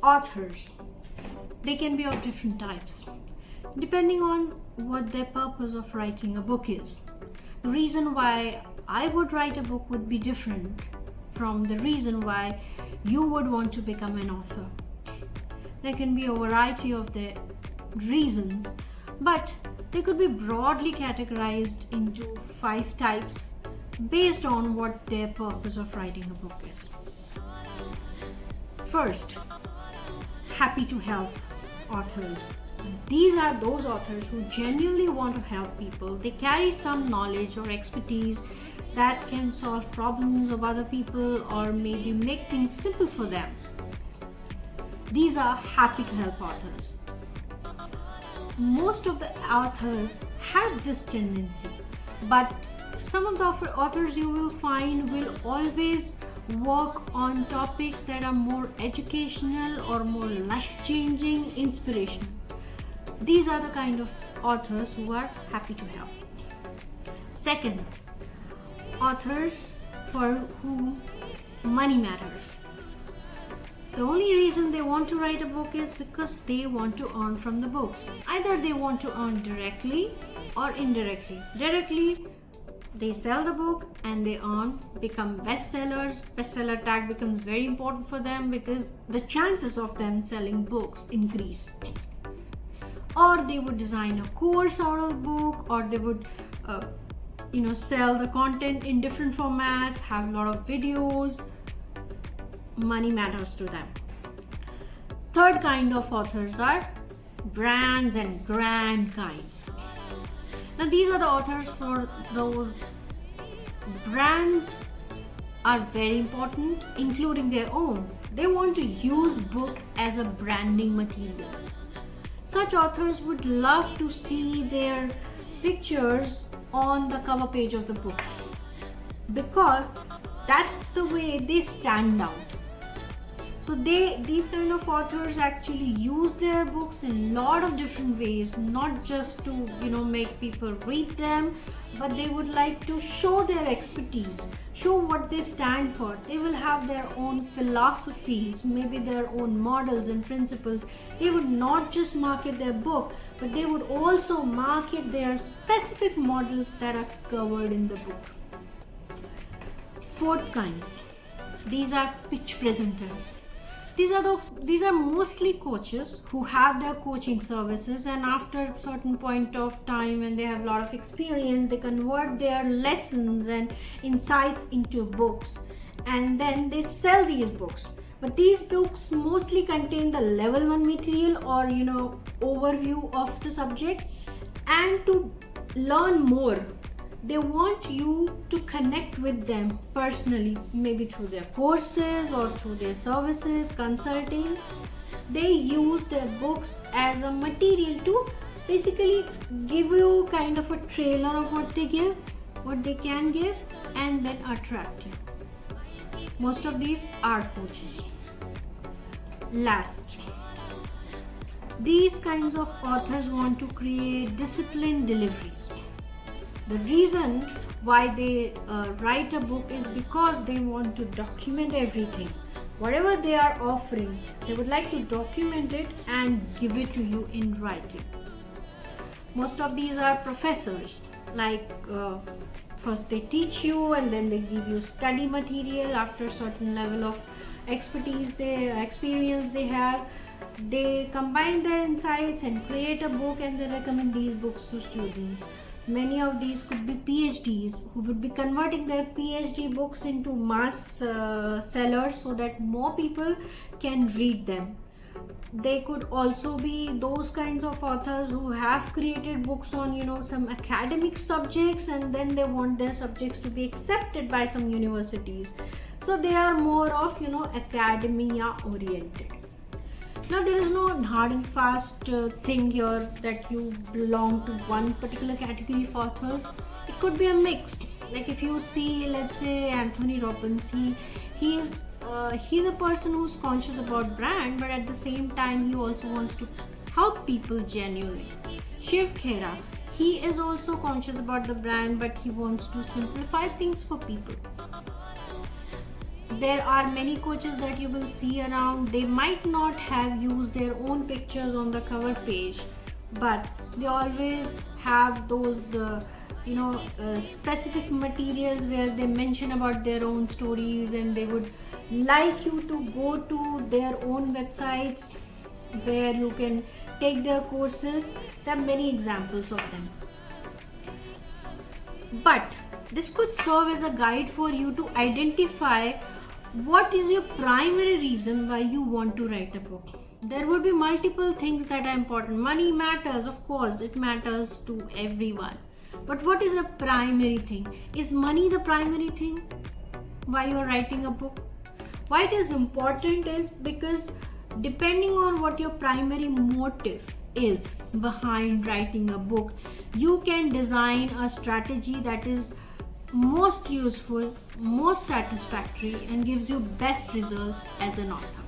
Authors, they can be of different types depending on what their purpose of writing a book is. The reason why I would write a book would be different from the reason why you would want to become an author. There can be a variety of the reasons, but they could be broadly categorized into 5 types based on what their purpose of writing a book is. First, happy to help authors. These are those authors who genuinely want to help people. They carry some knowledge or expertise that can solve problems of other people or maybe make things simple for them. These are happy to help authors. Most of the authors have this tendency, but some of the authors you will find will always work on topics that are more educational or more life-changing, inspirational. These are the kind of authors who are happy to help. Second, authors for whom money matters. The only reason they want to write a book is because they want to earn from the books. Either they want to earn directly or indirectly. Directly, they sell the book and they earn, become bestsellers. Bestseller tag becomes very important for them because the chances of them selling books increase. Or they would design a course out of the book, or they would sell the content in different formats, have a lot of videos. Money matters to them. Third kind of authors are brands and grand kinds. Now these are the authors for those brands are very important, including their own. They want to use book as a branding material. Such authors would love to see their pictures on the cover page of the book because that's the way they stand out. So these kind of authors actually use their books in a lot of different ways, not just to make people read them, but they would like to show their expertise, show what they stand for. They will have their own philosophies, maybe their own models and principles. They would not just market their book, but they would also market their specific models that are covered in the book. Fourth kinds, these are pitch presenters. These are mostly coaches who have their coaching services, and after a certain point of time when they have a lot of experience, they convert their lessons and insights into books, and then they sell these books. But these books mostly contain the level 1 material or overview of the subject, and to learn more, they want you to connect with them personally, maybe through their courses or through their services, consulting. They use their books as a material to basically give you kind of a trailer of what they give, what they can give, and then attract you. Most of these are coaches. Last, these kinds of authors want to create disciplined deliveries. The reason why they write a book is because they want to document everything. Whatever they are offering, they would like to document it and give it to you in writing. Most of these are professors. First they teach you and then they give you study material. After a certain level of experience they have, they combine their insights and create a book, and they recommend these books to students. Many of these could be PhDs who would be converting their PhD books into mass sellers so that more people can read them. They could also be those kinds of authors who have created books on some academic subjects, and then they want their subjects to be accepted by some universities. So they are more of academia oriented. Now there is no hard and fast thing here that you belong to one particular category of authors. It could be a mix. Like if you see, let's say Anthony Robbins, he's a person who's conscious about brand, but at the same time he also wants to help people genuinely. Shiv Khera, He is also conscious about the brand, but he wants to simplify things for people. There are many coaches that you will see around. They might not have used their own pictures on the cover page, but they always have those specific materials where they mention about their own stories, and they would like you to go to their own websites where you can take their courses. There are many examples of them, but this could serve as a guide for you to identify what is your primary reason why you want to write a book. There would be multiple things that are important. Money matters, of course, it matters to everyone. But what is the primary thing? Is money the primary thing why you're writing a book? Why it is important is because depending on what your primary motive is behind writing a book, you can design a strategy that is most useful, most satisfactory, and gives you best results as an author.